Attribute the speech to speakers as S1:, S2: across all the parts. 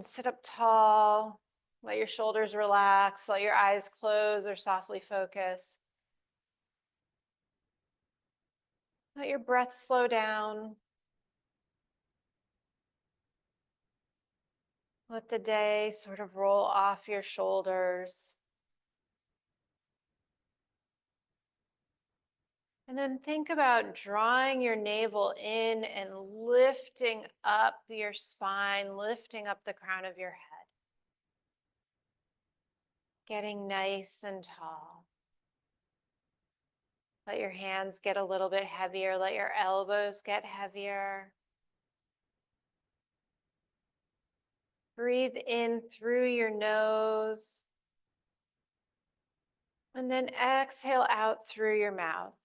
S1: And sit up tall. Let your shoulders relax. Let your eyes close or softly focus. Let your breath slow down. Let the day sort of roll off your shoulders. And then think about drawing your navel in and lifting up your spine, lifting up the crown of your head. Getting nice and tall. Let your hands get a little bit heavier. Let your elbows get heavier. Breathe in through your nose. And then exhale out through your mouth.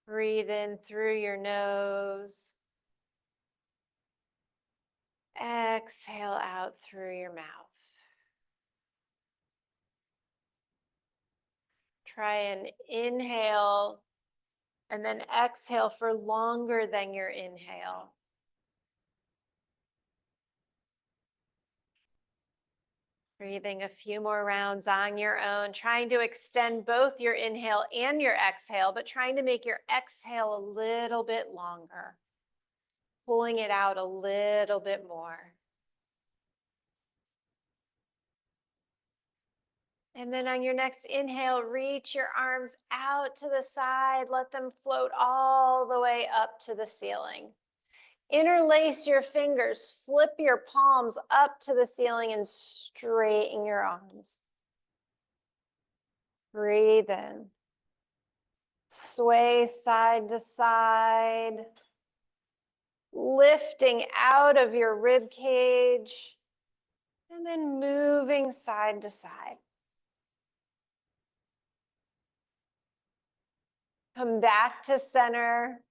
S1: Breathe in through your nose. Exhale out through your mouth. Try and inhale and then exhale for longer than your inhale. Breathing a few more rounds on your own, trying to extend both your inhale and your exhale, but trying to make your exhale a little bit longer. Pulling it out a little bit more. And then on your next inhale, reach your arms out to the side. Let them float all the way up to the ceiling. Interlace your fingers, flip your palms up to the ceiling and straighten your arms. Breathe in. Sway side to side. Lifting out of your rib cage and then moving side to side. Come back to center.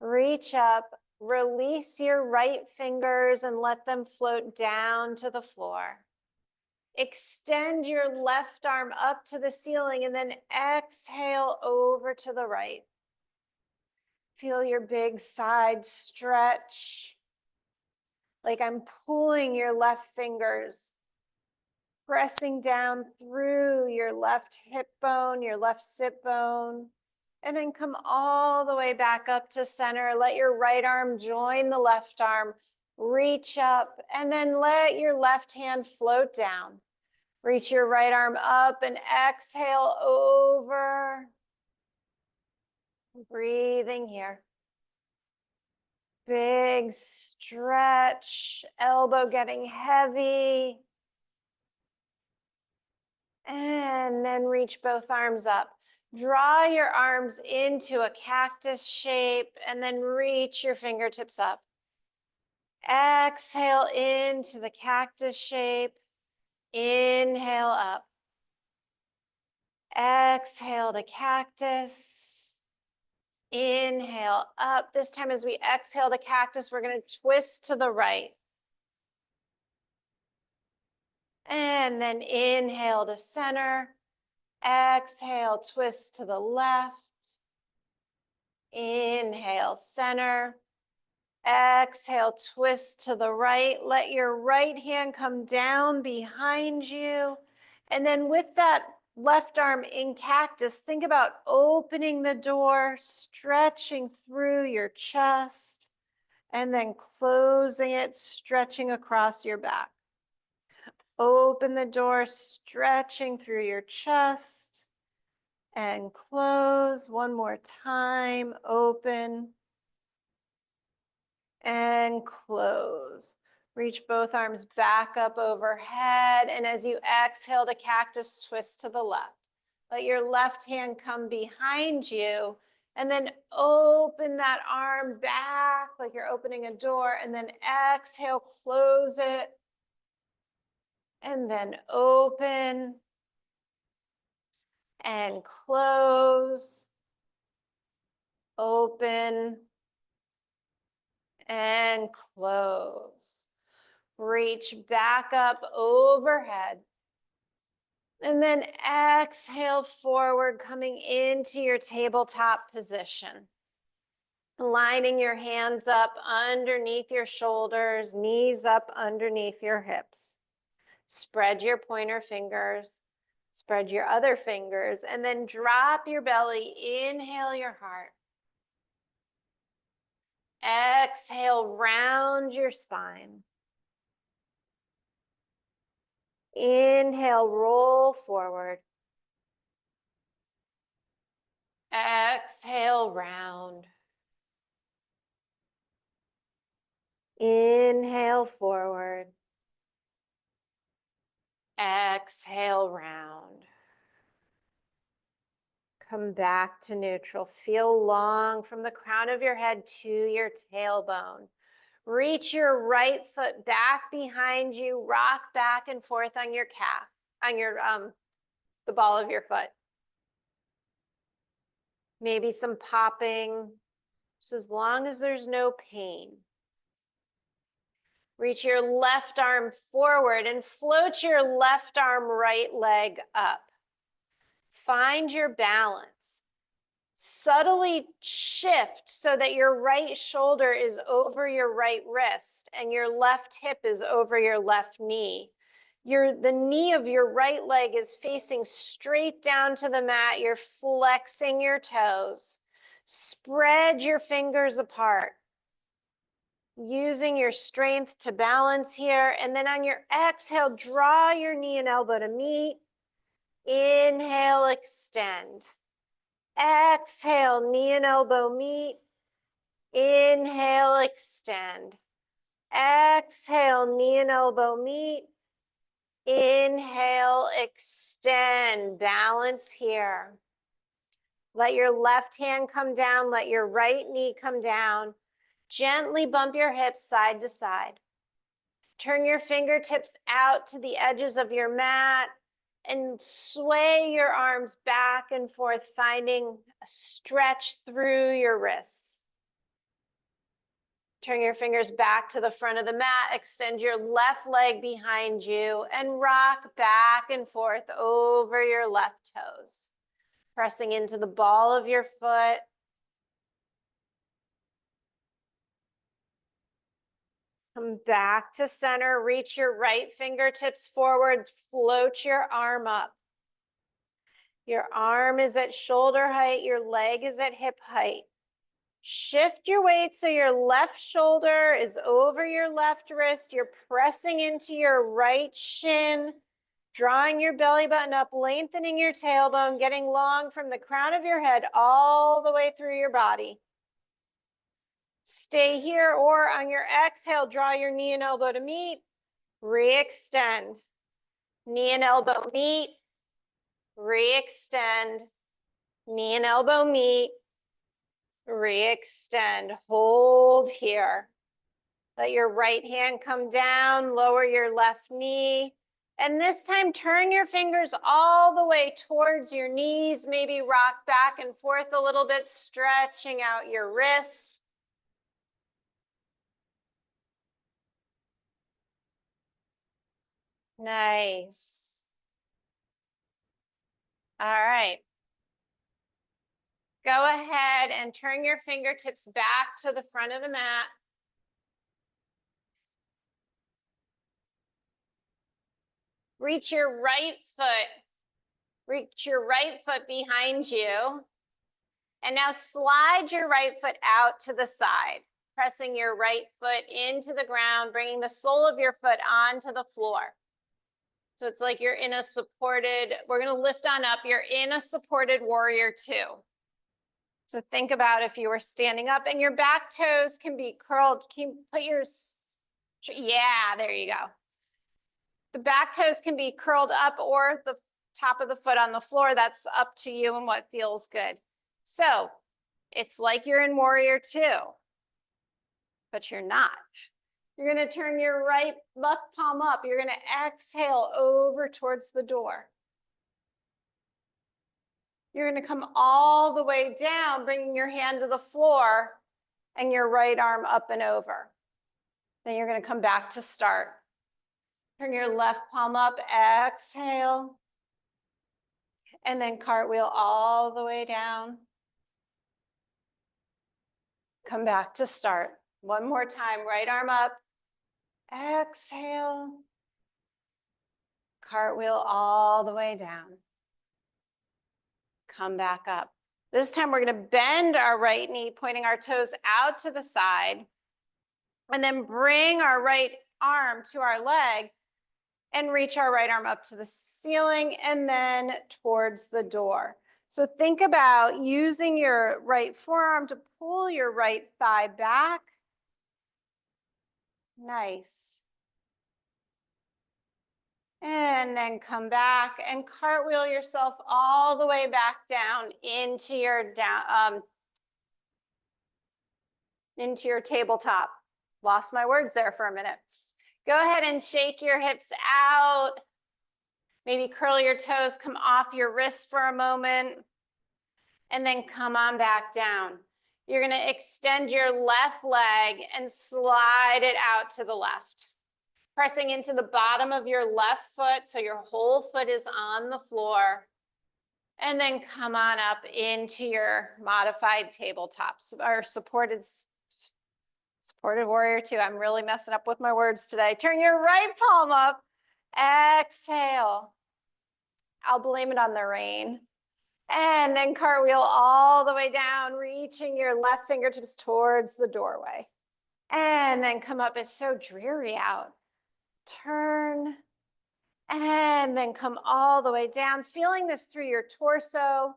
S1: Reach up. Release your right fingers and let them float down to the floor. Extend your left arm up to the ceiling and then exhale over to the right. Feel your big side stretch. Like I'm pulling your left fingers, pressing down through your left hip bone, your left sit bone. And then come all the way back up to center. Let your right arm join the left arm. Reach up and then let your left hand float down. Reach your right arm up and exhale over. Breathing here. Big stretch, elbow getting heavy. And then reach both arms up. Draw your arms into a cactus shape and then reach your fingertips up. Exhale into the cactus shape. Inhale up. Exhale to cactus. Inhale up. This time as we exhale to cactus, we're going to twist to the right. And then inhale to center. Exhale, twist to the left. Inhale, center. Exhale, twist to the right. Let your right hand come down behind you. And then with that left arm in cactus, think about opening the door, stretching through your chest, and then closing it, stretching across your back. Open the door, stretching through your chest, and close one more time. Open and close. Reach both arms back up overhead, and as you exhale to cactus, twist to the left. Let your left hand come behind you, and then open that arm back like you're opening a door, and then exhale, close it. And then open and close, open and close. Reach back up overhead. And then exhale forward, coming into your tabletop position. Lining your hands up underneath your shoulders, knees up underneath your hips. Spread your pointer fingers, spread your other fingers, and then drop your belly. Inhale your heart. Exhale, round your spine. Inhale, roll forward. Exhale, round. Inhale, forward. Exhale, round. Come back to neutral. Feel long from the crown of your head to your tailbone. Reach your right foot back behind you. Rock back and forth on your calf, on your the ball of your foot. Maybe some popping, just as long as there's no pain. Reach your left arm forward and float your left arm, right leg up. Find your balance. Subtly shift so that your right shoulder is over your right wrist and your left hip is over your left knee. The knee of your right leg is facing straight down to the mat. You're flexing your toes. Spread your fingers apart, using your strength to balance here. And then on your exhale, draw your knee and elbow to meet. Inhale, extend. Exhale, knee and elbow meet. Inhale, extend. Exhale, knee and elbow meet. Inhale, extend. Balance here. Let your left hand come down. Let your right knee come down. Gently bump your hips side to side. Turn your fingertips out to the edges of your mat and sway your arms back and forth, finding a stretch through your wrists. Turn your fingers back to the front of the mat. Extend your left leg behind you and rock back and forth over your left toes. Pressing into the ball of your foot. Come back to center. Reach your right fingertips forward. Float your arm up. Your arm is at shoulder height. Your leg is at hip height. Shift your weight so your left shoulder is over your left wrist. You're pressing into your right shin, drawing your belly button up, lengthening your tailbone, getting long from the crown of your head all the way through your body. Stay here, or on your exhale, draw your knee and elbow to meet. Re-extend. Knee and elbow meet. Re-extend. Knee and elbow meet. Re-extend. Hold here. Let your right hand come down. Lower your left knee. And this time, turn your fingers all the way towards your knees. Maybe rock back and forth a little bit, stretching out your wrists. Nice. All right. Go ahead and turn your fingertips back to the front of the mat. Reach your right foot behind you. And now slide your right foot out to the side, pressing your right foot into the ground, bringing the sole of your foot onto the floor. So it's like you're in a supported, we're going to lift on up, you're in a supported warrior two. So think about if you were standing up and your back toes can be curled. Can you put your, yeah, there you go. The back toes can be curled up or the top of the foot on the floor. That's up to you and what feels good. So it's like you're in warrior two, but you're not. You're going to turn your right left palm up. You're going to exhale over towards the door. You're going to come all the way down, bringing your hand to the floor and your right arm up and over. Then you're going to come back to start. Turn your left palm up, exhale, and then cartwheel all the way down. come back to start. One more time, right arm up. Exhale. Cartwheel all the way down. Come back up. This time we're going to bend our right knee, pointing our toes out to the side, and then bring our right arm to our leg and reach our right arm up to the ceiling and then towards the door. So think about using your right forearm to pull your right thigh back. Nice. And then come back and cartwheel yourself all the way back down into your tabletop. Lost my words there for a minute. Go ahead and shake your hips out. Maybe curl your toes, come off your wrists for a moment, and then come on back down. You're going to extend your left leg and slide it out to the left. Pressing into the bottom of your left foot so your whole foot is on the floor. And then come on up into your modified tabletops or supported warrior two. I'm really messing up with my words today. Turn your right palm up. Exhale. I'll blame it on the rain. And then cartwheel all the way down, reaching your left fingertips towards the doorway. And then come up. It's so dreary out. Turn, and then come all the way down, feeling this through your torso,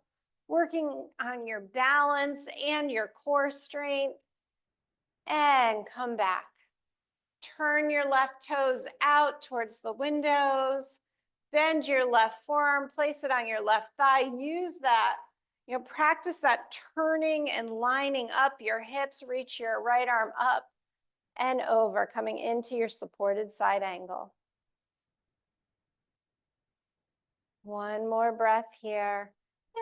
S1: working on your balance and your core strength, and come back. Turn your left toes out towards the windows, bend your left forearm, place it on your left thigh, use that, practice that turning and lining up your hips, reach your right arm up and over, coming into your supported side angle. One more breath here,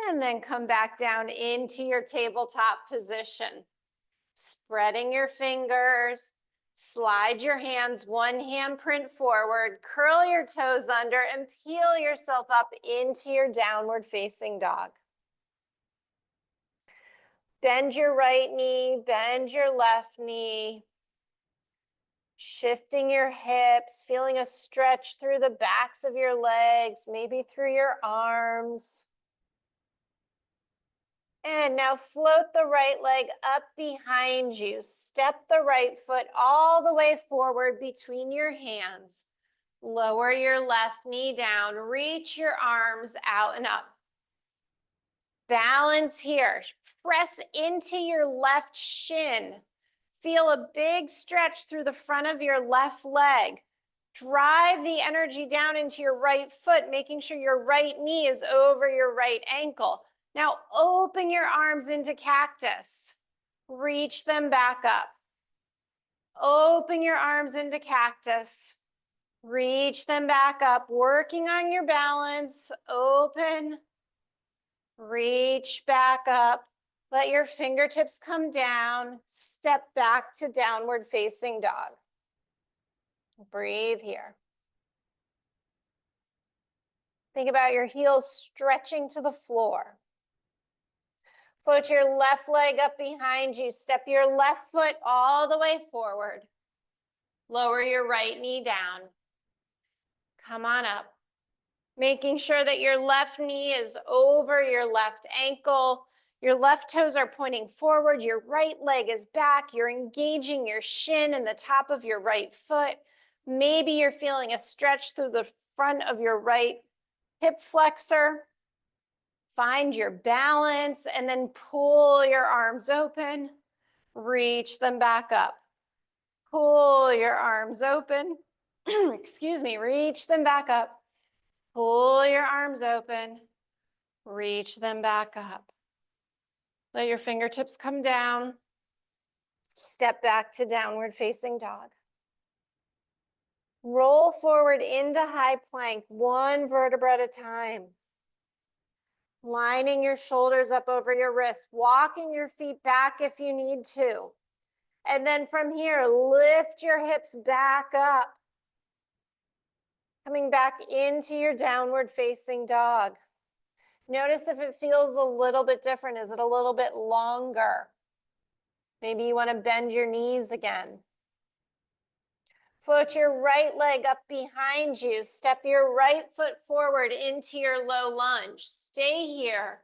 S1: and then come back down into your tabletop position. Spreading your fingers, slide your hands, one handprint forward, curl your toes under, and peel yourself up into your downward facing dog. Bend your right knee, bend your left knee. Shifting your hips, feeling a stretch through the backs of your legs, maybe through your arms. And now float the right leg up behind you. Step the right foot all the way forward between your hands. Lower your left knee down. Reach your arms out and up. Balance here. Press into your left shin. Feel a big stretch through the front of your left leg. Drive the energy down into your right foot, making sure your right knee is over your right ankle. Now open your arms into cactus. Reach them back up. Open your arms into cactus. Reach them back up, working on your balance. Open. Reach back up. Let your fingertips come down. Step back to downward facing dog. Breathe here. Think about your heels stretching to the floor. Float your left leg up behind you. Step your left foot all the way forward. Lower your right knee down. Come on up. Making sure that your left knee is over your left ankle. Your left toes are pointing forward. Your right leg is back. You're engaging your shin and the top of your right foot. Maybe you're feeling a stretch through the front of your right hip flexor. Find your balance and then pull your arms open. Reach them back up. Pull your arms open. Excuse me, reach them back up. Pull your arms open. Reach them back up. Let your fingertips come down. Step back to downward facing dog. Roll forward into high plank, one vertebra at a time. Lining your shoulders up over your wrists, walking your feet back if you need to. And then from here, lift your hips back up. Coming back into your downward facing dog. Notice if it feels a little bit different. Is it a little bit longer? Maybe you want to bend your knees again. Float your right leg up behind you. Step your right foot forward into your low lunge. Stay here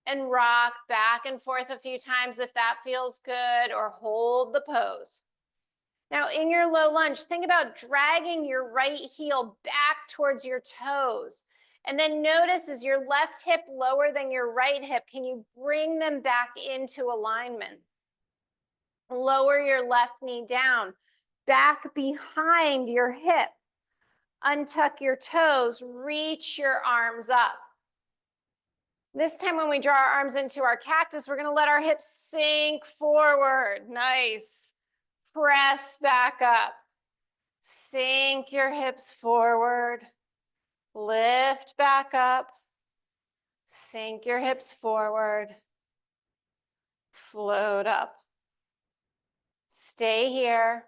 S1: and rock back and forth a few times if that feels good, or hold the pose. Now in your low lunge, think about dragging your right heel back towards your toes. And then notice, is your left hip lower than your right hip? Can you bring them back into alignment? Lower your left knee down, back behind your hip. Untuck your toes, reach your arms up. This time when we draw our arms into our cactus, we're going to let our hips sink forward. Nice. Press back up. Sink your hips forward. Lift back up. Sink your hips forward. Float up. Stay here.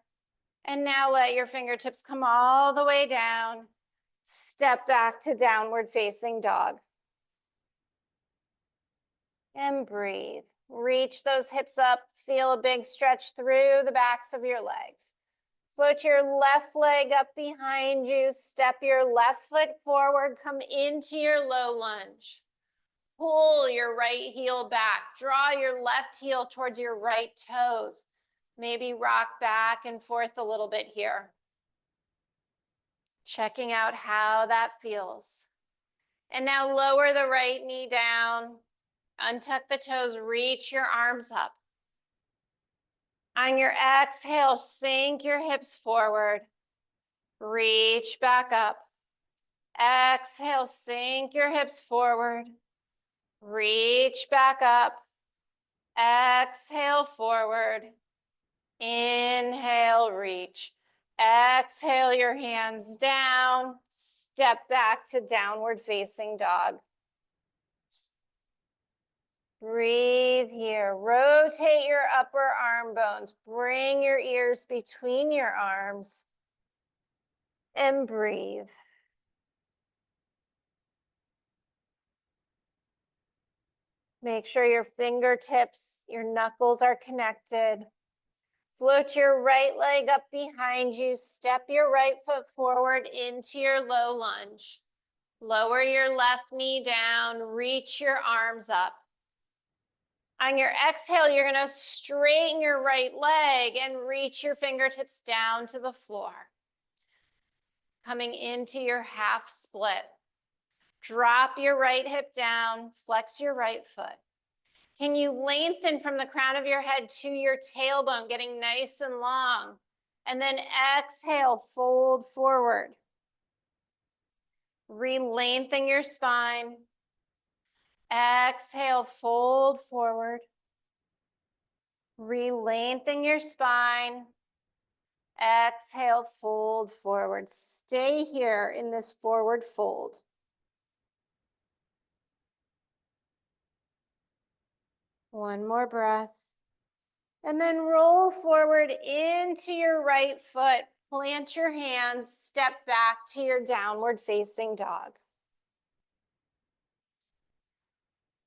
S1: And now let your fingertips come all the way down. Step back to downward facing dog. And breathe. Reach those hips up. Feel a big stretch through the backs of your legs. Float your left leg up behind you. Step your left foot forward. Come into your low lunge. Pull your right heel back. Draw your left heel towards your right toes. Maybe rock back and forth a little bit here. Checking out how that feels. And now lower the right knee down. Untuck the toes, reach your arms up. On your exhale, sink your hips forward. Reach back up. Exhale, sink your hips forward. Reach back up. Exhale, forward. Inhale, reach. Exhale your hands down. Step back to downward facing dog. Breathe here. Rotate your upper arm bones. Bring your ears between your arms. And breathe. Make sure your fingertips, your knuckles are connected. Float your right leg up behind you. Step your right foot forward into your low lunge. Lower your left knee down. Reach your arms up. On your exhale, you're going to straighten your right leg and reach your fingertips down to the floor. Coming into your half split. Drop your right hip down. Flex your right foot. Can you lengthen from the crown of your head to your tailbone, getting nice and long? And then exhale, fold forward. Re-lengthen your spine. Exhale, fold forward. Re-lengthen your spine. Exhale, fold forward. Stay here in this forward fold. One more breath. And then roll forward into your right foot. Plant your hands, step back to your downward facing dog.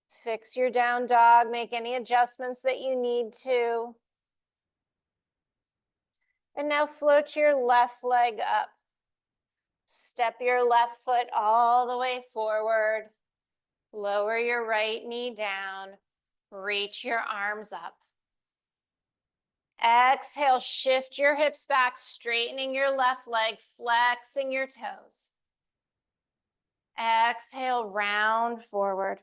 S1: Fix your down dog, make any adjustments that you need to. And now float your left leg up. Step your left foot all the way forward. Lower your right knee down. Reach your arms up. Exhale, shift your hips back, straightening your left leg, flexing your toes. Exhale, round forward.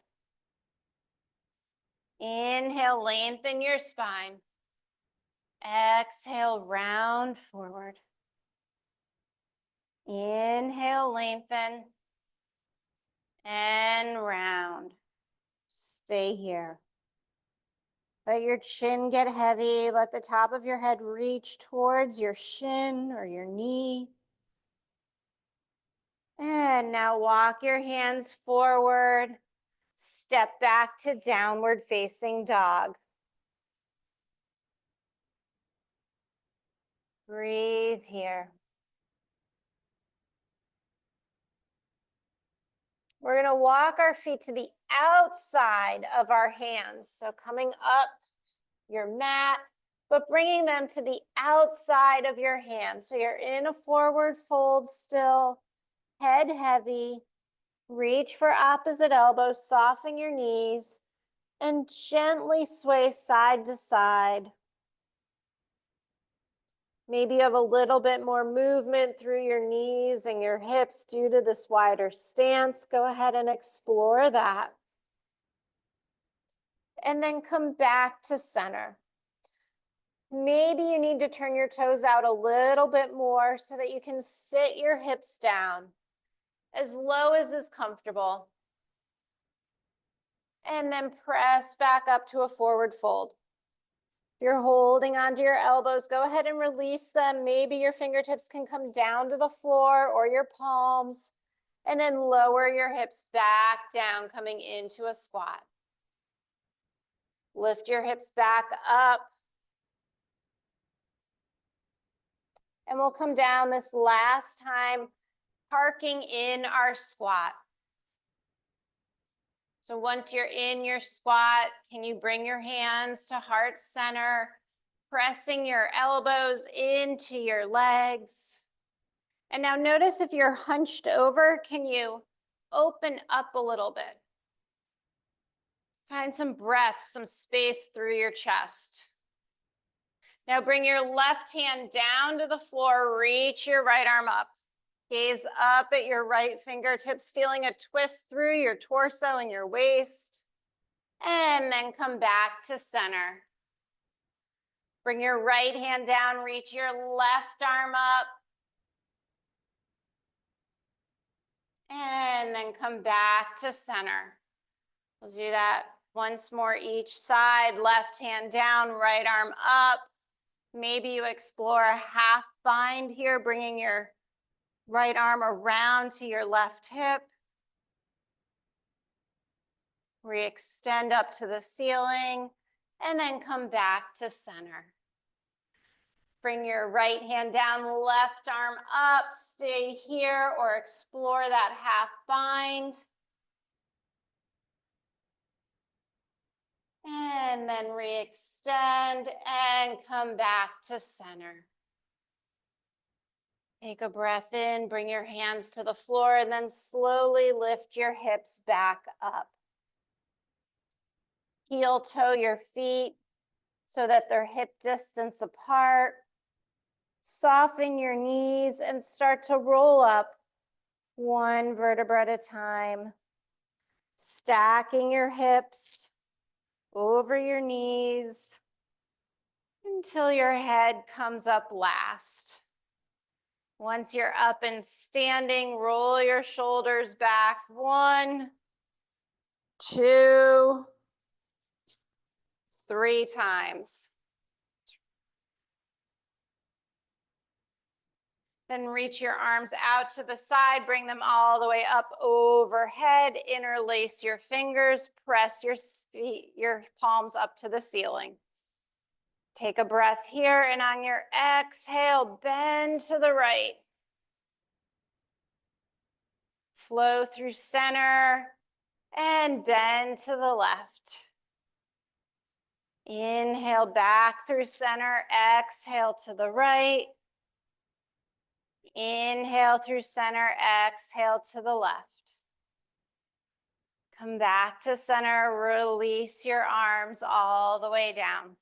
S1: Inhale, lengthen your spine. Exhale, round forward. Inhale, lengthen. And round. Stay here. Let your chin get heavy. Let the top of your head reach towards your shin or your knee. And now walk your hands forward. Step back to downward facing dog. Breathe here. We're going to walk our feet to the outside of our hands. So coming up your mat, but bringing them to the outside of your hand. So you're in a forward fold still, head heavy. Reach for opposite elbows, soften your knees, and gently sway side to side. Maybe you have a little bit more movement through your knees and your hips due to this wider stance. Go ahead and explore that. And then come back to center. Maybe you need to turn your toes out a little bit more so that you can sit your hips down as low as is comfortable. And then press back up to a forward fold. If you're holding onto your elbows, go ahead and release them. Maybe your fingertips can come down to the floor or your palms, and then lower your hips back down, coming into a squat. Lift your hips back up. And we'll come down this last time, parking in our squat. So once you're in your squat, can you bring your hands to heart center, pressing your elbows into your legs? And now notice if you're hunched over, can you open up a little bit? Find some breath, some space through your chest. Now bring your left hand down to the floor, reach your right arm up. Gaze up at your right fingertips, feeling a twist through your torso and your waist. And then come back to center. Bring your right hand down, reach your left arm up. And then come back to center. We'll do that once more each side. Left hand down, right arm up. Maybe you explore a half bind here, bringing your right arm around to your left hip. Re-extend up to the ceiling, and then come back to center. Bring your right hand down, left arm up, stay here or explore that half bind. And then re-extend and come back to center. Take a breath in, bring your hands to the floor, and then slowly lift your hips back up. Heel toe your feet so that they're hip distance apart. Soften your knees and start to roll up one vertebra at a time. Stacking your hips over your knees until your head comes up last. Once you're up and standing, roll your shoulders back. 1, 2, 3 times. Then reach your arms out to the side, bring them all the way up overhead, interlace your fingers, press your palms up to the ceiling. Take a breath here, and on your exhale, bend to the right. Flow through center and bend to the left. Inhale back through center, exhale to the right. Inhale through center, exhale to the left. Come back to center, release your arms all the way down.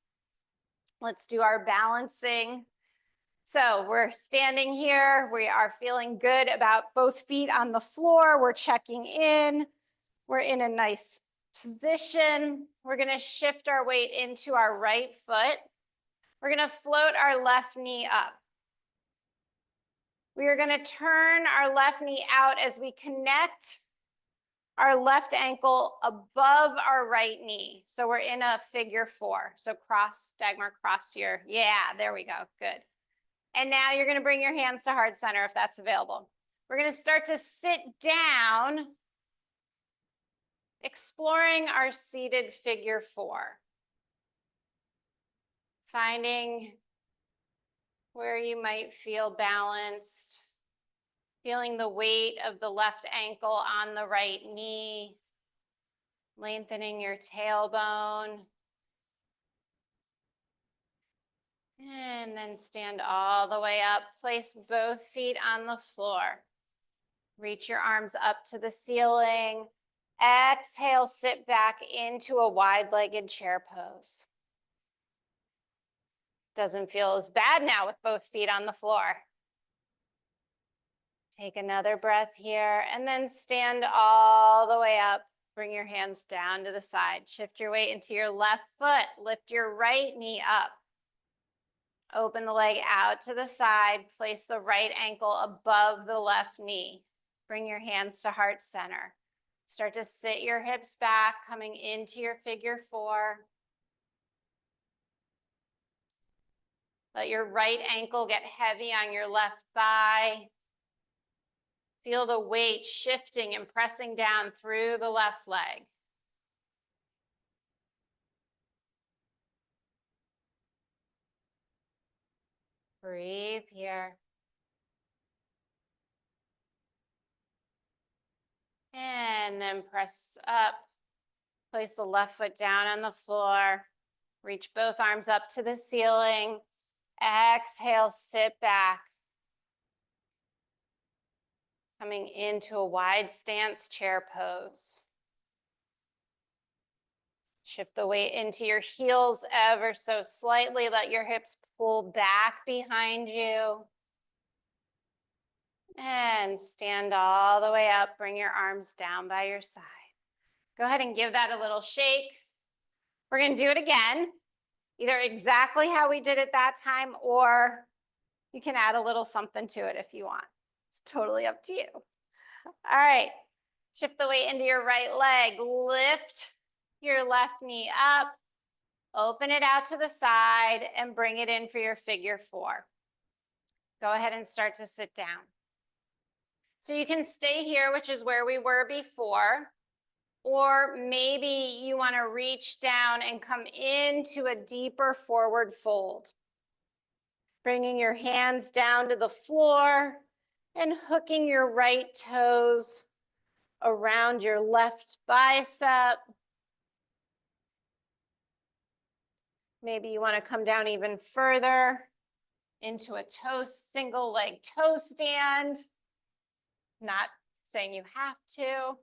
S1: Let's do our balancing. So we're standing here. We are feeling good about both feet on the floor. We're checking in. We're in a nice position. We're gonna shift our weight into our right foot. We're gonna float our left knee up. We are gonna turn our left knee out as we connect our left ankle above our right knee. So we're in a figure 4. So cross, Dagmar, cross your, yeah, there we go, good. And now you're gonna bring your hands to heart center if that's available. We're gonna start to sit down, exploring our seated figure 4. Finding where you might feel balanced. Feeling the weight of the left ankle on the right knee, lengthening your tailbone. And then stand all the way up. Place both feet on the floor. Reach your arms up to the ceiling. Exhale, sit back into a wide-legged chair pose. Doesn't feel as bad now with both feet on the floor. Take another breath here and then stand all the way up. Bring your hands down to the side. Shift your weight into your left foot. Lift your right knee up. Open the leg out to the side. Place the right ankle above the left knee. Bring your hands to heart center. Start to sit your hips back, coming into your figure four. Let your right ankle get heavy on your left thigh. Feel the weight shifting and pressing down through the left leg. Breathe here. And then press up. Place the left foot down on the floor. Reach both arms up to the ceiling. Exhale, sit back. Coming into a wide stance chair pose. Shift the weight into your heels ever so slightly. Let your hips pull back behind you. And stand all the way up. Bring your arms down by your side. Go ahead and give that a little shake. We're going to do it again. Either exactly how we did it that time, or you can add a little something to it if you want. It's totally up to you. All right. Shift the weight into your right leg. Lift your left knee up. Open it out to the side and bring it in for your figure four. Go ahead and start to sit down. So you can stay here, which is where we were before, or maybe you want to reach down and come into a deeper forward fold. Bringing your hands down to the floor and hooking your right toes around your left bicep. Maybe you want to come down even further into a single leg toe stand. Not saying you have to.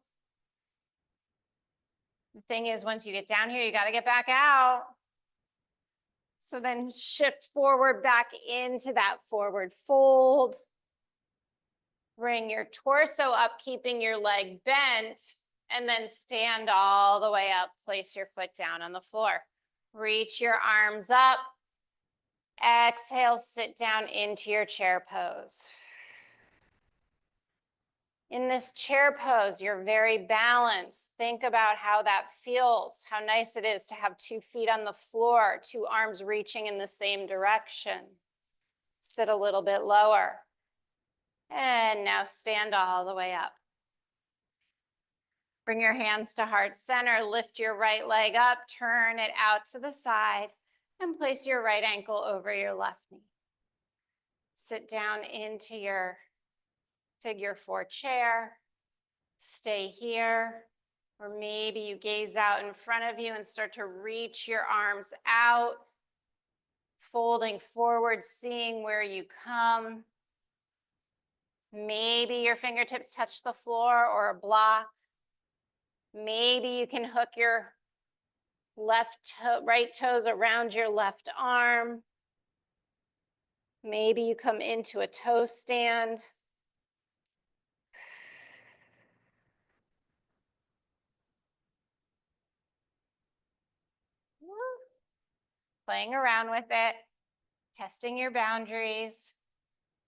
S1: The thing is, once you get down here, you got to get back out. So then shift forward back into that forward fold. Bring your torso up, keeping your leg bent, and then stand all the way up. Place your foot down on the floor. Reach your arms up. Exhale, sit down into your chair pose. In this chair pose, you're very balanced. Think about how that feels, how nice it is to have 2 feet on the floor, 2 arms reaching in the same direction. Sit a little bit lower. And now stand all the way up. Bring your hands to heart center. Lift your right leg up, turn it out to the side, and place your right ankle over your left knee. Sit down into your figure four chair. Stay here, or maybe you gaze out in front of you and start to reach your arms out, folding forward, seeing where you come. Maybe your fingertips touch the floor or a block. Maybe you can hook your right toes around your left arm. Maybe you come into a toe stand. Playing around with it, testing your boundaries.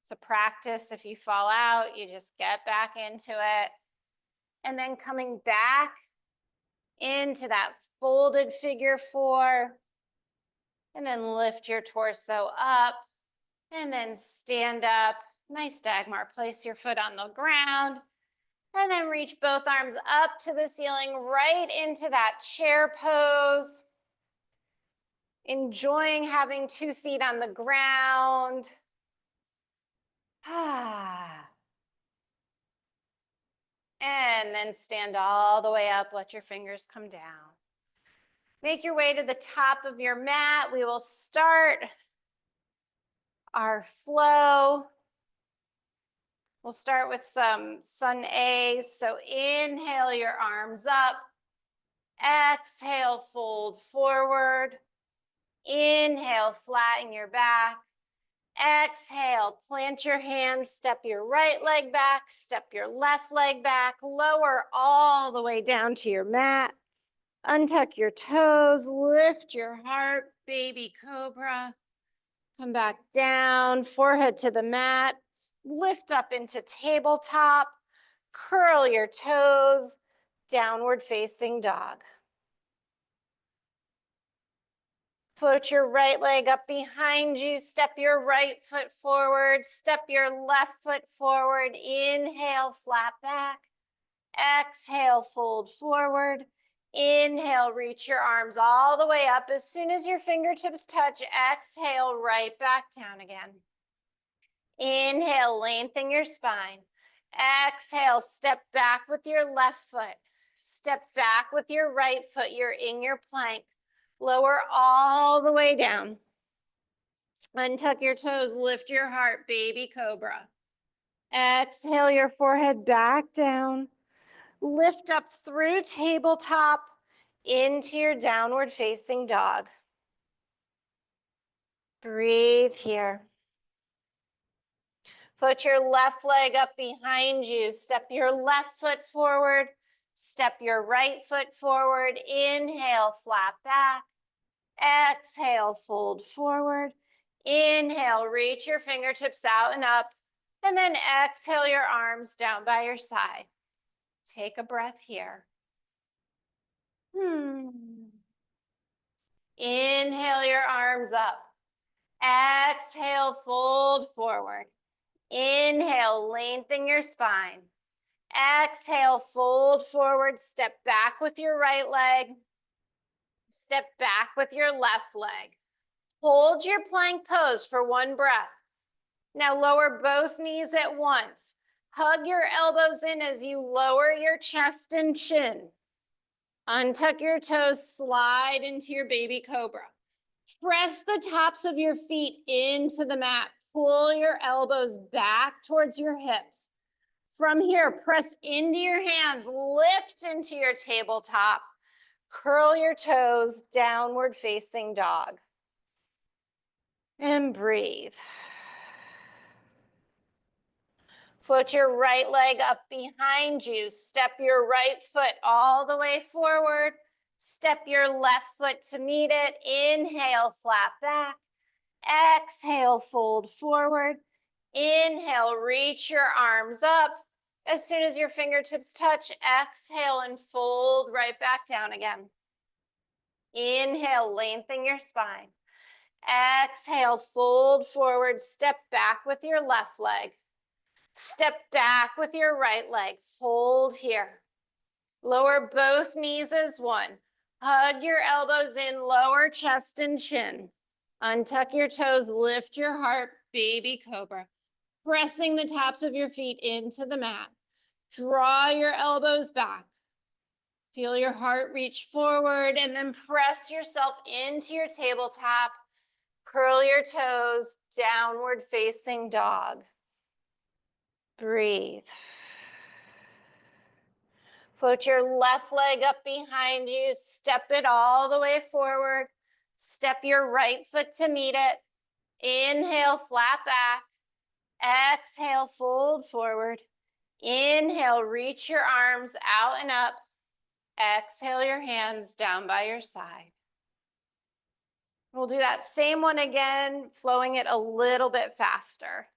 S1: It's a practice. If you fall out, you just get back into it. And then coming back into that folded figure four. And then lift your torso up. And then stand up. Nice Dagmar. Place your foot on the ground. And then reach both arms up to the ceiling, right into that chair pose. Enjoying having 2 feet on the ground. And then stand all the way up. Let your fingers come down. Make your way to the top of your mat. We will start our flow. We'll start with some sun A's. So inhale your arms up. Exhale, fold forward. Inhale, flatten your back. Exhale, plant your hands, step your right leg back, step your left leg back, lower all the way down to your mat. Untuck your toes, lift your heart, baby cobra. Come back down, forehead to the mat. Lift up into tabletop. Curl your toes, downward facing dog. Float your right leg up behind you. Step your right foot forward. Step your left foot forward. Inhale, flat back. Exhale, fold forward. Inhale, reach your arms all the way up. As soon as your fingertips touch, exhale, right back down again. Inhale, lengthen your spine. Exhale, step back with your left foot. Step back with your right foot. You're in your plank. Lower all the way down. Untuck your toes, lift your heart, baby cobra. Exhale your forehead back down. Lift up through tabletop into your downward facing dog. Breathe here. Put your left leg up behind you. Step your left foot forward. Step your right foot forward. Inhale, flat back. Exhale, fold forward. Inhale, reach your fingertips out and up. And then exhale your arms down by your side. Take a breath here. Inhale your arms up. Exhale, fold forward. Inhale, lengthen your spine. Exhale, fold forward. Step back with your right leg. Step back with your left leg. Hold your plank pose for one breath. Now lower both knees at once. Hug your elbows in as you lower your chest and chin. Untuck your toes, slide into your baby cobra. Press the tops of your feet into the mat. Pull your elbows back towards your hips. From here, press into your hands, lift into your tabletop. Curl your toes, downward facing dog. And breathe. Float your right leg up behind you. Step your right foot all the way forward. Step your left foot to meet it. Inhale, flat back. Exhale, fold forward. Inhale, reach your arms up. As soon as your fingertips touch, exhale and fold right back down again. Inhale, lengthen your spine. Exhale, fold forward. Step back with your left leg. Step back with your right leg. Hold here. Lower both knees as one. Hug your elbows in, lower chest and chin. Untuck your toes, lift your heart, baby cobra. Pressing the tops of your feet into the mat. Draw your elbows back. Feel your heart reach forward and then press yourself into your tabletop. Curl your toes, downward facing dog. Breathe. Float your left leg up behind you. Step it all the way forward. Step your right foot to meet it. Inhale, flat back. Exhale, fold forward. Inhale, reach your arms out and up. Exhale your hands down by your side. We'll do that same one again, flowing it a little bit faster.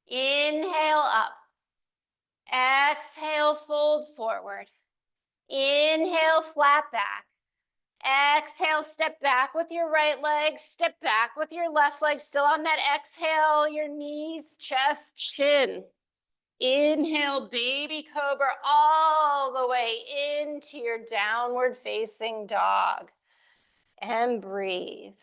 S1: Inhale up. Exhale, fold forward. Inhale, flat back. Exhale, step back with your right leg. Step back with your left leg. Still on that exhale, your knees, chest, chin. Inhale, baby cobra, all the way into your downward facing dog. And breathe.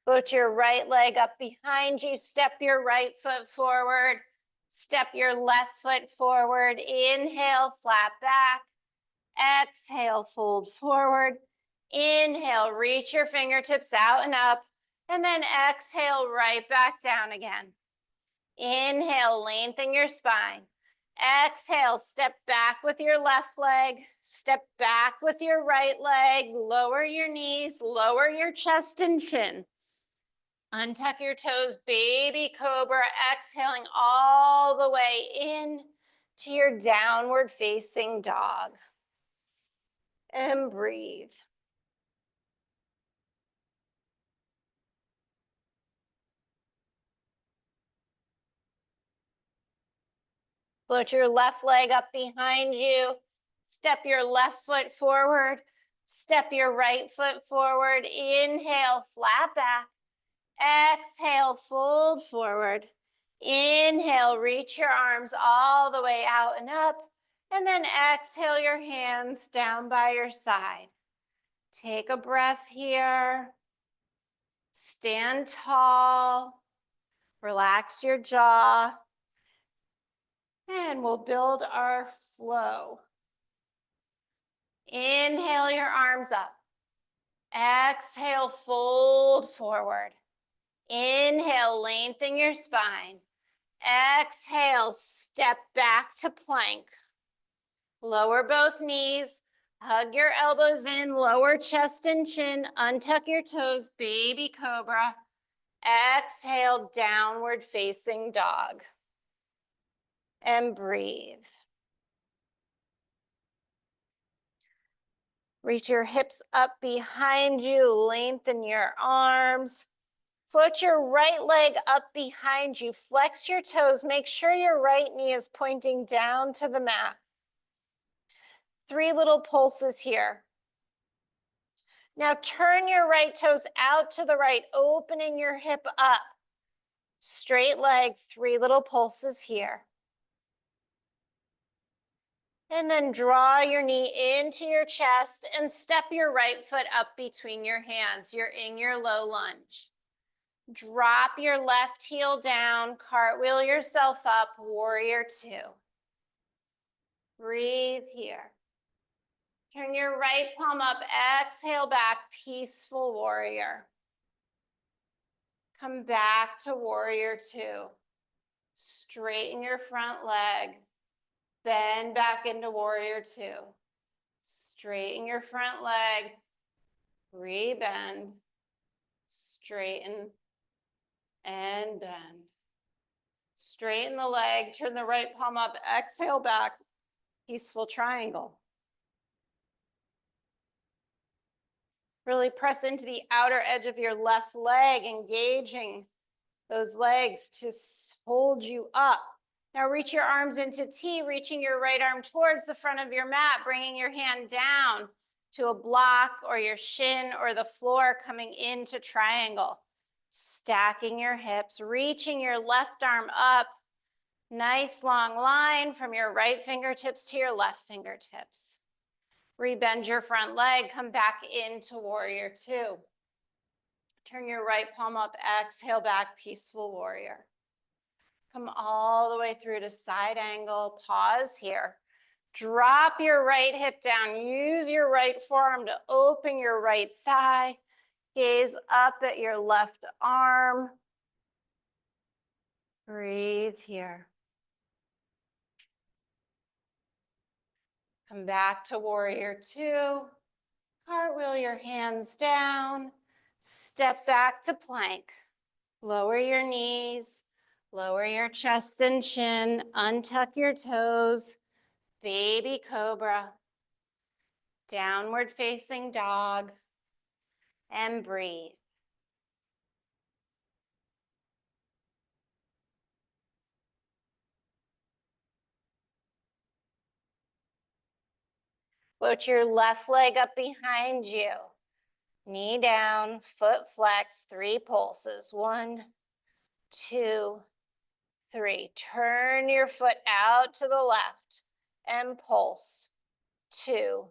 S1: Put your right leg up behind you. Step your right foot forward. Step your left foot forward. Inhale, flat back. Exhale, fold forward. Inhale, reach your fingertips out and up. And then exhale, right back down again. Inhale, lengthen your spine. Exhale, step back with your left leg. Step back with your right leg. Lower your knees, lower your chest and chin. Untuck your toes, baby cobra, exhaling all the way in to your downward facing dog. And breathe. Float your left leg up behind you. Step your left foot forward. Step your right foot forward. Inhale, flat back. Exhale, fold forward. Inhale, reach your arms all the way out and up. And then exhale your hands down by your side. Take a breath here. Stand tall. Relax your jaw. And we'll build our flow. Inhale your arms up. Exhale, fold forward. Inhale, lengthen your spine. Exhale, step back to plank. Lower both knees. Hug your elbows in, lower chest and chin. Untuck your toes, baby cobra. Exhale, downward facing dog. And breathe. Reach your hips up behind you, lengthen your arms. Float your right leg up behind you, flex your toes, make sure your right knee is pointing down to the mat. 3 little pulses here. Now turn your right toes out to the right, opening your hip up. Straight leg, 3 little pulses here. And then draw your knee into your chest and step your right foot up between your hands. You're in your low lunge. Drop your left heel down, cartwheel yourself up, warrior 2. Breathe here. Turn your right palm up, exhale back, peaceful warrior. Come back to warrior 2. Straighten your front leg. Bend back into warrior 2. Straighten your front leg. Rebend. Straighten and bend. Straighten the leg. Turn the right palm up. Exhale back. Peaceful triangle. Really press into the outer edge of your left leg, engaging those legs to hold you up. Now reach your arms into T, reaching your right arm towards the front of your mat, bringing your hand down to a block or your shin or the floor, coming into triangle. Stacking your hips, reaching your left arm up. Nice long line from your right fingertips to your left fingertips. Rebend your front leg, come back into warrior 2. Turn your right palm up, exhale back, peaceful warrior. Come all the way through to side angle, pause here. Drop your right hip down, use your right forearm to open your right thigh. Gaze up at your left arm. Breathe here. Come back to warrior 2. Cartwheel your hands down. Step back to plank. Lower your knees. Lower your chest and chin. Untuck your toes. Baby cobra. Downward facing dog. And breathe. Float your left leg up behind you. Knee down, foot flex, 3 pulses. 1, 2, 3. Turn your foot out to the left and pulse. 2,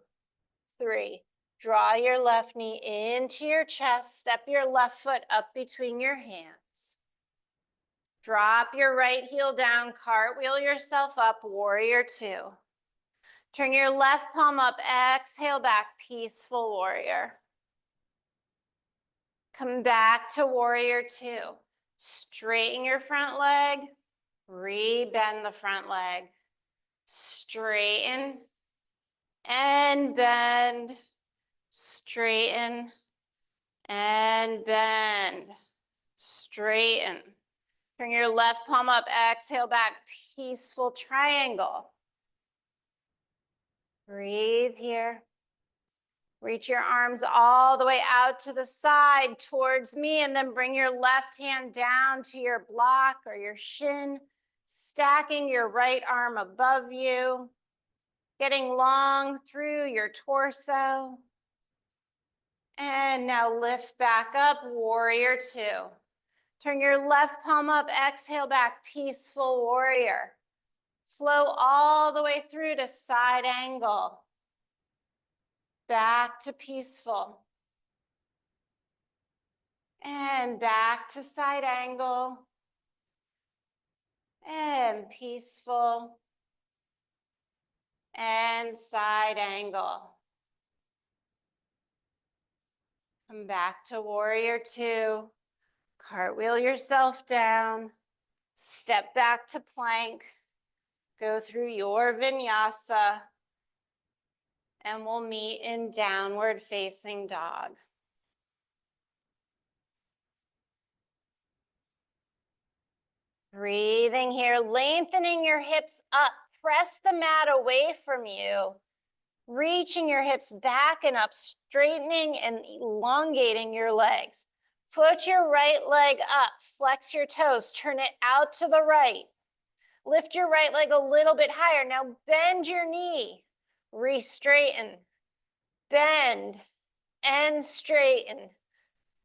S1: 3. Draw your left knee into your chest. Step your left foot up between your hands. Drop your right heel down, cartwheel yourself up, warrior 2. Turn your left palm up, exhale back, peaceful warrior. Come back to warrior two. Straighten your front leg, rebend the front leg. Straighten and bend, straighten and bend, straighten. Bring your left palm up, exhale back, peaceful triangle. Breathe here. Reach your arms all the way out to the side towards me, and then bring your left hand down to your block or your shin, stacking your right arm above you, getting long through your torso. And now lift back up, warrior two. Turn your left palm up, exhale back, peaceful warrior. Flow all the way through to side angle. Back to peaceful. And back to side angle. And peaceful. And side angle. Come back to warrior two. Cartwheel yourself down. Step back to plank. Go through your vinyasa. And we'll meet in downward facing dog. Breathing here, lengthening your hips up. Press the mat away from you. Reaching your hips back and up, straightening and elongating your legs. Float your right leg up, flex your toes, turn it out to the right. Lift your right leg a little bit higher. Now bend your knee, re-straighten, bend and straighten,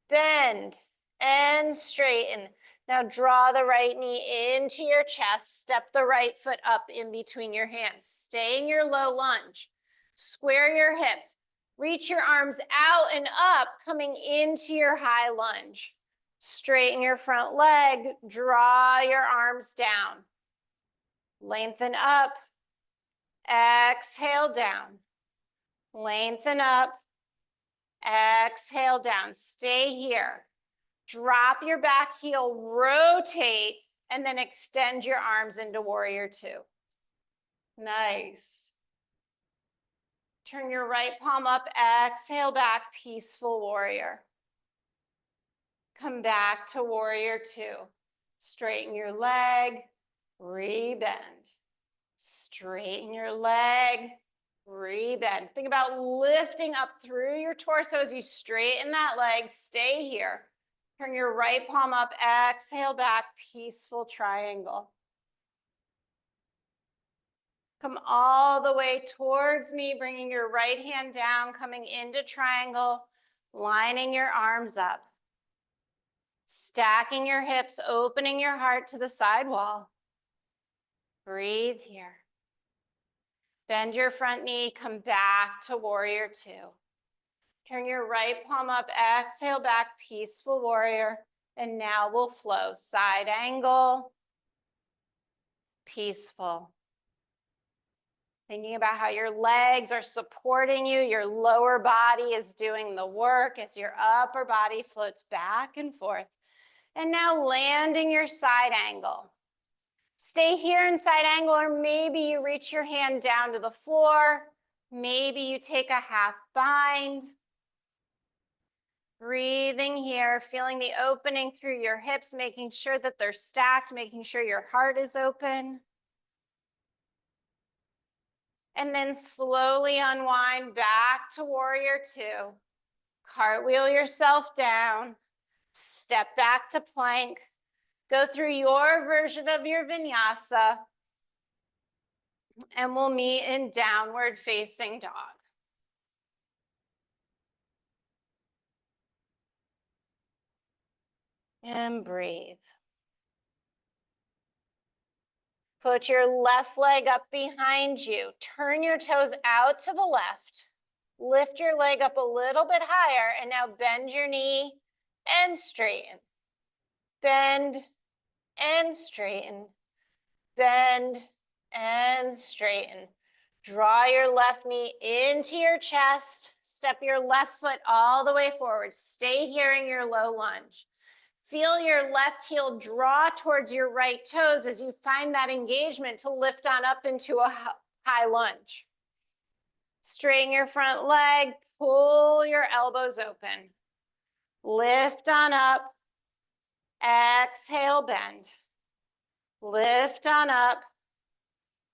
S1: bend and straighten. Now draw the right knee into your chest, step the right foot up in between your hands. Stay in your low lunge. Square your hips. Reach your arms out and up, coming into your high lunge. Straighten your front leg, draw your arms down. Lengthen up, exhale down. Lengthen up, exhale down. Stay here. Drop your back heel, rotate, and then extend your arms into warrior two. Nice. Turn your right palm up, exhale back, peaceful warrior. Come back to warrior two. Straighten your leg, rebend. Straighten your leg, rebend. Think about lifting up through your torso as you straighten that leg. Stay here. Turn your right palm up, exhale back, peaceful triangle. Come all the way towards me, bringing your right hand down, coming into triangle, lining your arms up. Stacking your hips, opening your heart to the side wall. Breathe here. Bend your front knee, come back to warrior two. Turn your right palm up, exhale back, peaceful warrior. And now we'll flow side angle, peaceful. Thinking about how your legs are supporting you, your lower body is doing the work as your upper body floats back and forth. And now landing your side angle. Stay here in side angle, or maybe you reach your hand down to the floor. Maybe you take a half bind. Breathing here, feeling the opening through your hips, making sure that they're stacked, making sure your heart is open. And then slowly unwind back to warrior two. Cartwheel yourself down. Step back to plank. Go through your version of your vinyasa. And we'll meet in downward facing dog. And breathe. Put your left leg up behind you. Turn your toes out to the left. Lift your leg up a little bit higher, and now bend your knee and straighten. Bend and straighten. Bend and straighten. Draw your left knee into your chest. Step your left foot all the way forward. Stay here in your low lunge. Feel your left heel draw towards your right toes as you find that engagement to lift on up into a high lunge. Straighten your front leg, pull your elbows open. Lift on up. Exhale, bend. Lift on up.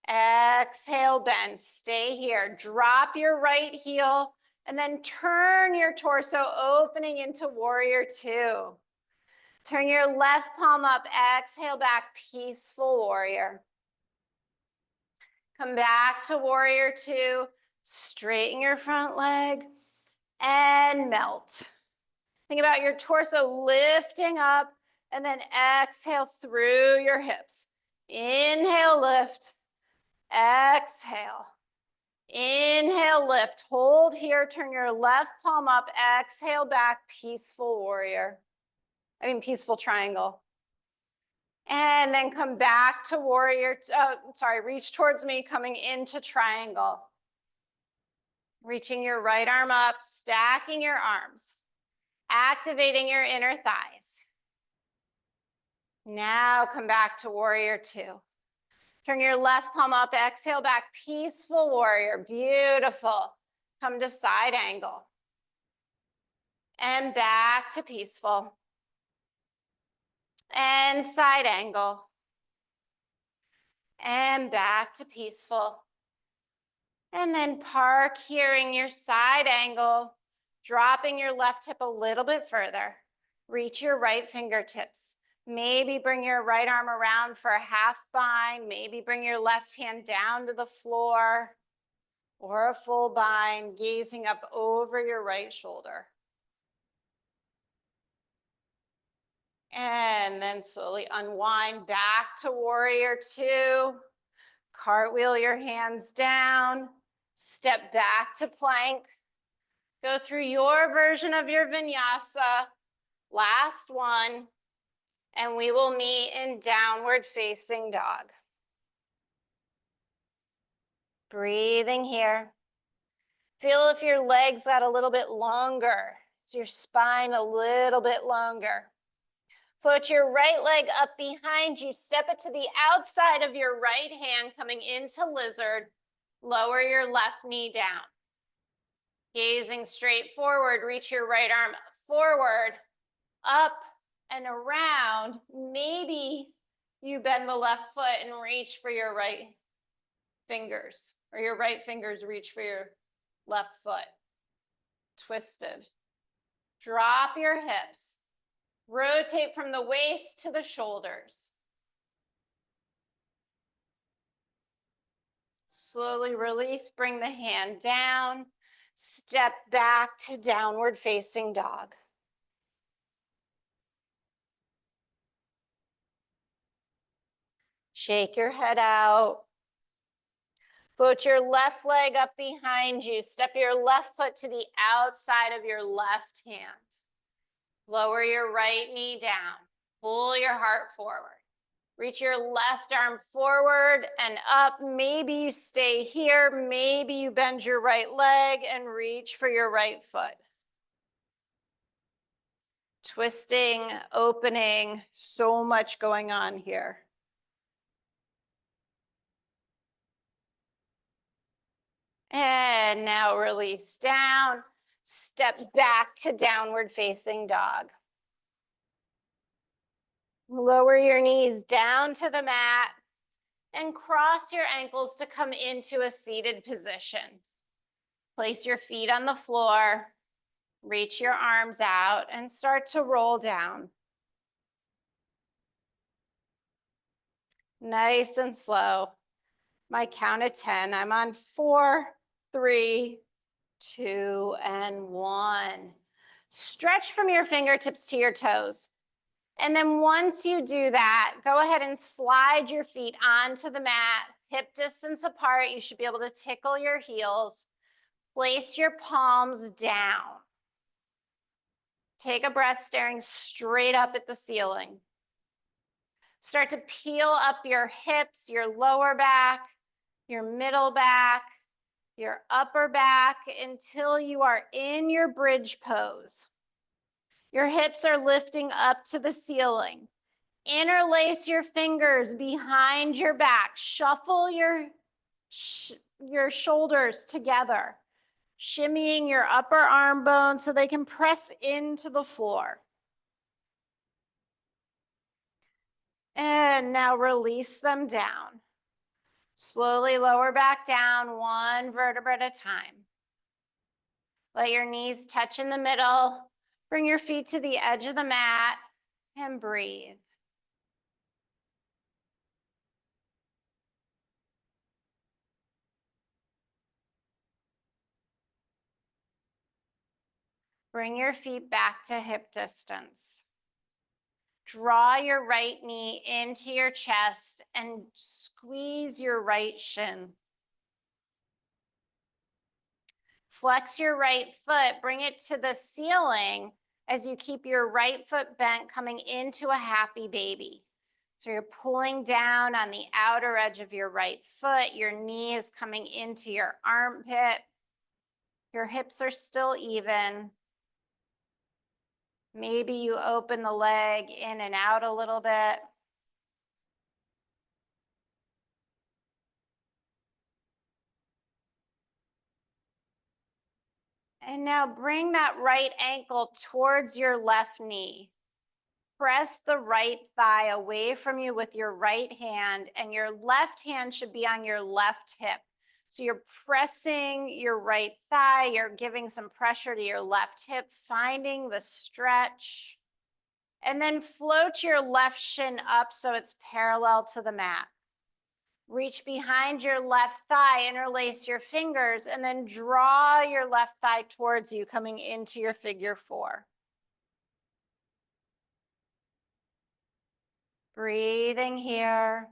S1: Exhale, bend. Stay here. Drop your right heel and then turn your torso, opening into warrior two. Turn your left palm up. Exhale back, peaceful warrior. Come back to warrior two. Straighten your front leg and melt. Think about your torso lifting up and then exhale through your hips. Inhale, lift. Exhale. Inhale, lift. Hold here. Turn your left palm up. Exhale back, peaceful warrior. Peaceful triangle. And then come back to warrior. Reach towards me, coming into triangle. Reaching your right arm up, stacking your arms. Activating your inner thighs. Now come back to warrior two. Turn your left palm up, exhale back, peaceful warrior, beautiful. Come to side angle. And back to peaceful. And side angle. And back to peaceful. And then park here in your side angle, dropping your left hip a little bit further. Reach your right fingertips. Maybe bring your right arm around for a half bind. Maybe bring your left hand down to the floor or a full bind, gazing up over your right shoulder. And then slowly unwind back to warrior two. Cartwheel your hands down. Step back to plank. Go through your version of your vinyasa. Last one. And we will meet in downward facing dog. Breathing here. Feel if your legs got a little bit longer. Is your spine a little bit longer? Float your right leg up behind you. Step it to the outside of your right hand, coming into lizard. Lower your left knee down. Gazing straight forward, reach your right arm forward, up and around. Maybe you bend the left foot and reach for your right fingers, or your right fingers reach for your left foot. Twisted. Drop your hips. Rotate from the waist to the shoulders. Slowly release, bring the hand down. Step back to downward facing dog. Shake your head out. Float your left leg up behind you. Step your left foot to the outside of your left hand. Lower your right knee down. Pull your heart forward. Reach your left arm forward and up. Maybe you stay here. Maybe you bend your right leg and reach for your right foot. Twisting, opening, so much going on here. And now release down. Step back to downward facing dog. Lower your knees down to the mat and cross your ankles to come into a seated position. Place your feet on the floor. Reach your arms out and start to roll down. Nice and slow. My count of 10. I'm on 4, 3, 2, and 1. Stretch from your fingertips to your toes. And then once you do that, go ahead and slide your feet onto the mat, hip distance apart. You should be able to tickle your heels. Place your palms down. Take a breath, staring straight up at the ceiling. Start to peel up your hips, your lower back, your middle back, your upper back until you are in your bridge pose. Your hips are lifting up to the ceiling. Interlace your fingers behind your back. Shuffle your shoulders together, shimmying your upper arm bones so they can press into the floor. And now release them down. Slowly lower back down, one vertebra at a time. Let your knees touch in the middle. Bring your feet to the edge of the mat and breathe. Bring your feet back to hip distance. Draw your right knee into your chest and squeeze your right shin. Flex your right foot, bring it to the ceiling as you keep your right foot bent, coming into a happy baby. So you're pulling down on the outer edge of your right foot. Your knee is coming into your armpit. Your hips are still even. Maybe you open the leg in and out a little bit. And now bring that right ankle towards your left knee. Press the right thigh away from you with your right hand, and your left hand should be on your left hip. So you're pressing your right thigh, you're giving some pressure to your left hip, finding the stretch. And then float your left shin up so it's parallel to the mat. Reach behind your left thigh, interlace your fingers, and then draw your left thigh towards you, coming into your figure four. Breathing here.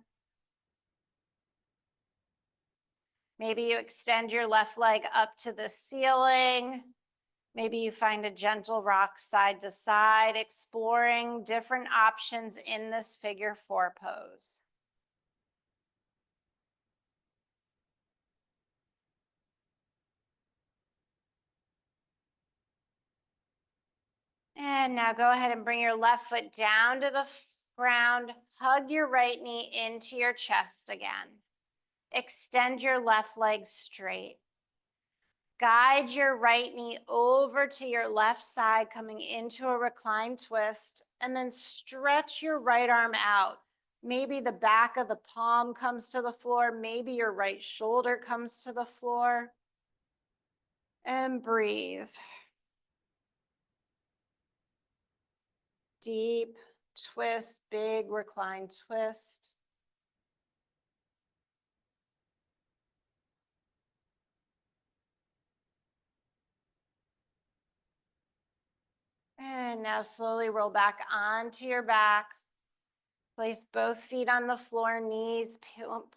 S1: Maybe you extend your left leg up to the ceiling. Maybe you find a gentle rock side to side, exploring different options in this figure four pose. And now go ahead and bring your left foot down to the ground. Hug your right knee into your chest again. Extend your left leg straight. Guide your right knee over to your left side, coming into a reclined twist, and then stretch your right arm out. Maybe the back of the palm comes to the floor. Maybe your right shoulder comes to the floor. And breathe. Deep twist, big reclined twist. And now slowly roll back onto your back. Place both feet on the floor, knees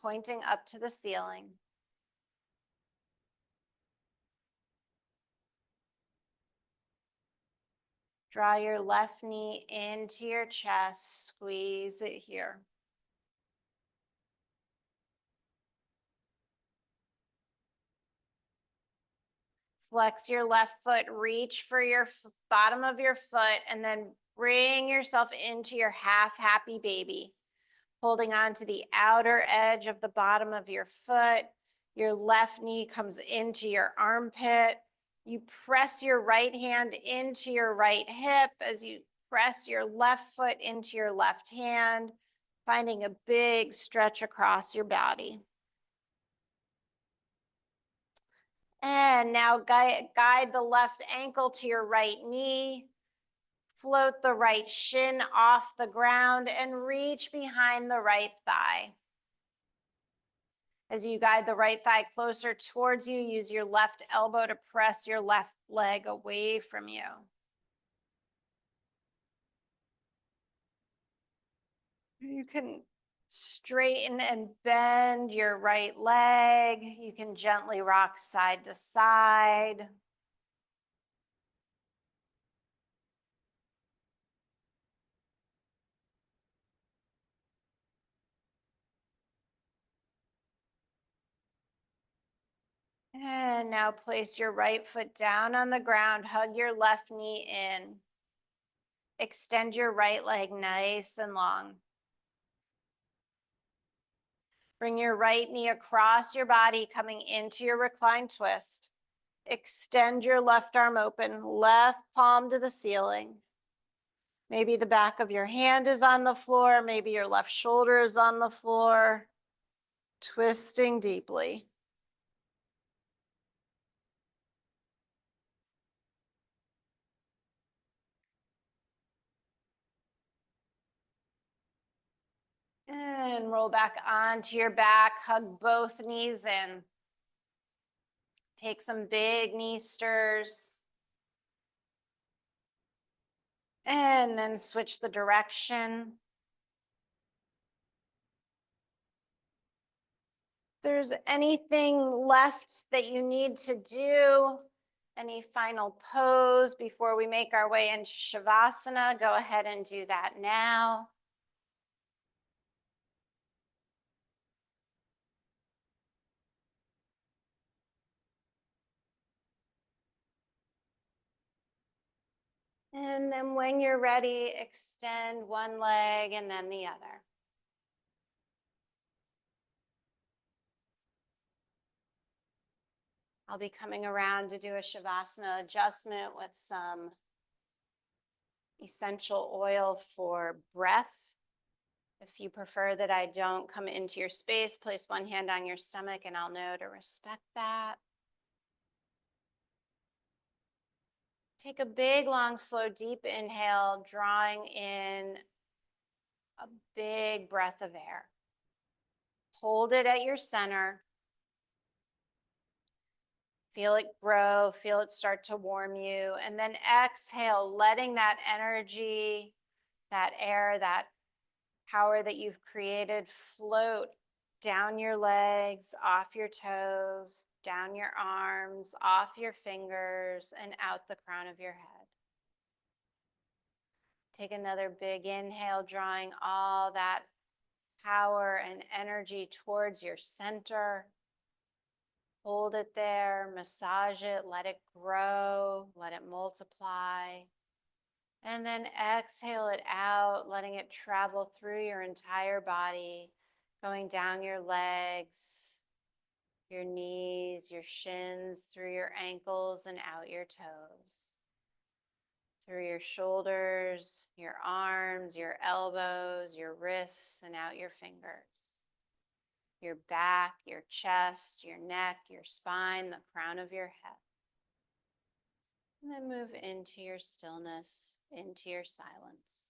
S1: pointing up to the ceiling. Draw your left knee into your chest, squeeze it here. Flex your left foot, reach for your bottom of your foot, and then bring yourself into your half happy baby. Holding on to the outer edge of the bottom of your foot. Your left knee comes into your armpit. You press your right hand into your right hip as you press your left foot into your left hand, finding a big stretch across your body. And now guide the left ankle to your right knee. Float the right shin off the ground and reach behind the right thigh. As you guide the right thigh closer towards you, use your left elbow to press your left leg away from you. You can straighten and bend your right leg. You can gently rock side to side. And now place your right foot down on the ground. Hug your left knee in. Extend your right leg nice and long. Bring your right knee across your body, coming into your reclined twist. Extend your left arm open, left palm to the ceiling. Maybe the back of your hand is on the floor. Maybe your left shoulder is on the floor. Twisting deeply. And roll back onto your back. Hug both knees in. Take some big knee stirs. And then switch the direction. If there's anything left that you need to do, any final pose before we make our way into Shavasana, go ahead and do that now. And then when you're ready, extend one leg and then the other. I'll be coming around to do a Shavasana adjustment with some essential oil for breath. If you prefer that I don't come into your space, place one hand on your stomach and I'll know to respect that. Take a big, long, slow, deep inhale, drawing in a big breath of air. Hold it at your center. Feel it grow, feel it start to warm you. And then exhale, letting that energy, that air, that power that you've created float down your legs, off your toes, down your arms, off your fingers, and out the crown of your head. Take another big inhale, drawing all that power and energy towards your center. Hold it there, massage it, let it grow, let it multiply. And then exhale it out, letting it travel through your entire body, going down your legs, your knees, your shins, through your ankles and out your toes. Through your shoulders, your arms, your elbows, your wrists, and out your fingers. Your back, your chest, your neck, your spine, the crown of your head. And then move into your stillness, into your silence.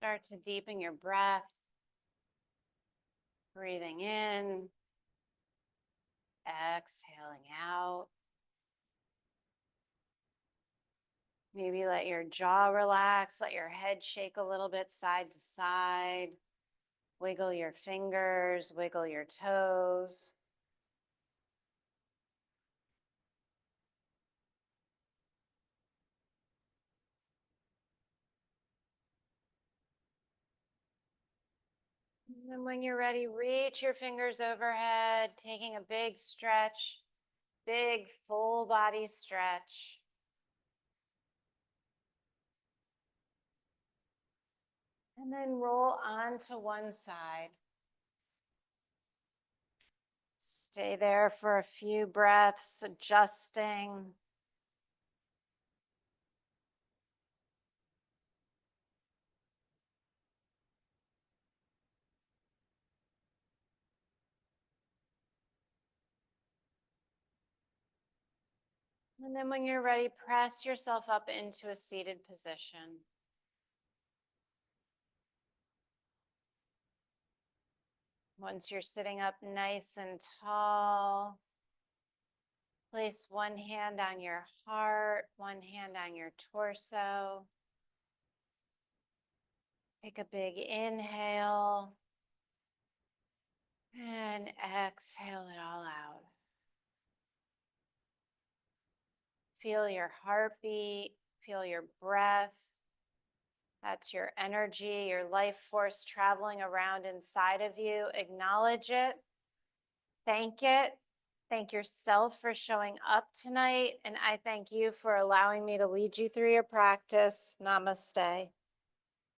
S1: Start to deepen your breath. Breathing in, exhaling out. Maybe let your jaw relax, let your head shake a little bit side to side. Wiggle your fingers, wiggle your toes. And then when you're ready, reach your fingers overhead, taking a big stretch, big full body stretch. And then roll onto one side. Stay there for a few breaths, adjusting. And then when you're ready, press yourself up into a seated position. Once you're sitting up nice and tall, place one hand on your heart, one hand on your torso. Take a big inhale and exhale it all out. Feel your heartbeat, feel your breath. That's your energy, your life force traveling around inside of you. Acknowledge it. Thank it. Thank yourself for showing up tonight. And I thank you for allowing me to lead you through your practice. Namaste.